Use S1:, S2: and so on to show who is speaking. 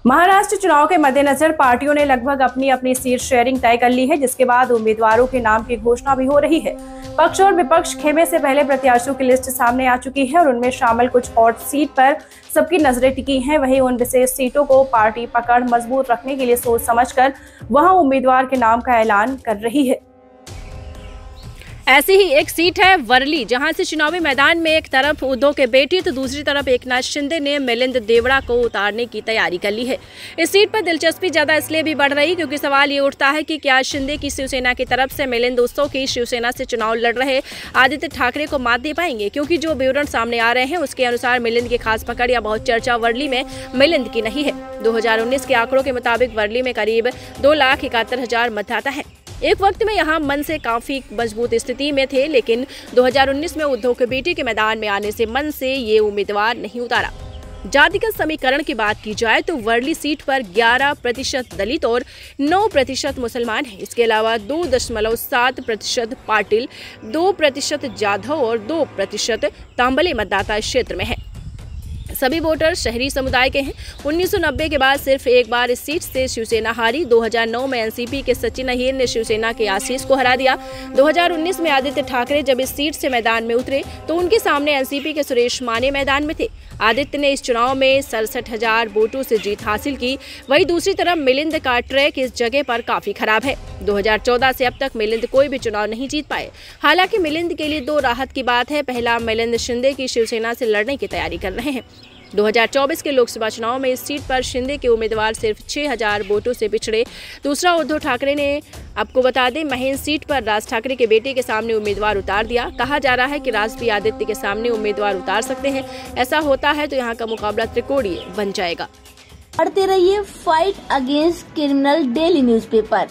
S1: महाराष्ट्र चुनाव के मद्देनजर पार्टियों ने लगभग अपनी अपनी सीट शेयरिंग तय कर ली है, जिसके बाद उम्मीदवारों के नाम की घोषणा भी हो रही है। पक्ष और विपक्ष खेमे से पहले प्रत्याशियों की लिस्ट सामने आ चुकी है और उनमें शामिल कुछ हॉट सीट पर सबकी नजरें टिकी हैं। वहीं उन विशेष सीटों को पार्टी पकड़ मजबूत रखने के लिए सोच समझकर वहां उम्मीदवार के नाम का ऐलान कर रही है।
S2: ऐसी ही एक सीट है वर्ली, जहां से चुनावी मैदान में एक तरफ उद्धव के बेटी तो दूसरी तरफ एकनाथ शिंदे ने मिलिंद देवड़ा को उतारने की तैयारी कर ली है। इस सीट पर दिलचस्पी ज्यादा इसलिए भी बढ़ रही क्योंकि सवाल ये उठता है कि क्या शिंदे की शिवसेना की तरफ से मिलिंद उत्सव की शिवसेना से चुनाव लड़ रहे आदित्य ठाकरे को मात दे पाएंगे, क्योंकि जो विवरण सामने आ रहे हैं उसके अनुसार मिलिंद की खास पकड़ या बहुत चर्चा वर्ली में मिलिंद की नहीं है। 2019 के आंकड़ों के मुताबिक वर्ली में करीब 2,71,000 मतदाता है। एक वक्त में यहाँ मन से काफी मजबूत स्थिति में थे, लेकिन 2019 में उद्धव के बेटे के मैदान में आने से मन से ये उम्मीदवार नहीं उतारा। जातिगत समीकरण की बात की जाए तो वर्ली सीट पर 11% दलित और 9% मुसलमान हैं। इसके अलावा 2.7% पाटिल, 2% जाधव और 2% तांबले मतदाता इस क्षेत्र में है। सभी वोटर शहरी समुदाय के हैं। 1990 के बाद सिर्फ एक बार इस सीट से शिवसेना हारी। 2009 में एनसीपी के सचिन अहिर ने शिवसेना के आशीष को हरा दिया। 2019 में आदित्य ठाकरे जब इस सीट से मैदान में उतरे तो उनके सामने एनसीपी के सुरेश माने मैदान में थे। आदित्य ने इस चुनाव में 67,000 वोटों से जीत हासिल की। वहीं दूसरी तरफ मिलिंद का ट्रैक इस जगह पर काफी खराब है। 2014 से अब तक मिलिंद कोई भी चुनाव नहीं जीत पाए। हालांकि मिलिंद के लिए दो राहत की बात है। पहला, मिलिंद शिंदे की शिवसेना से लड़ने की तैयारी कर रहे हैं। 2024 के लोकसभा चुनाव में इस सीट पर शिंदे के उम्मीदवार सिर्फ 6,000 वोटों से पिछड़े। दूसरा, उद्धव ठाकरे ने आपको बता दें महेंद्र सीट पर राज ठाकरे के बेटे के सामने उम्मीदवार उतार दिया। कहा जा रहा है कि राज भी आदित्य के सामने उम्मीदवार उतार सकते हैं। ऐसा होता है तो यहाँ का मुकाबला त्रिकोणीय बन जाएगा।
S3: पढ़ते रहिए fight against criminal daily newspaper.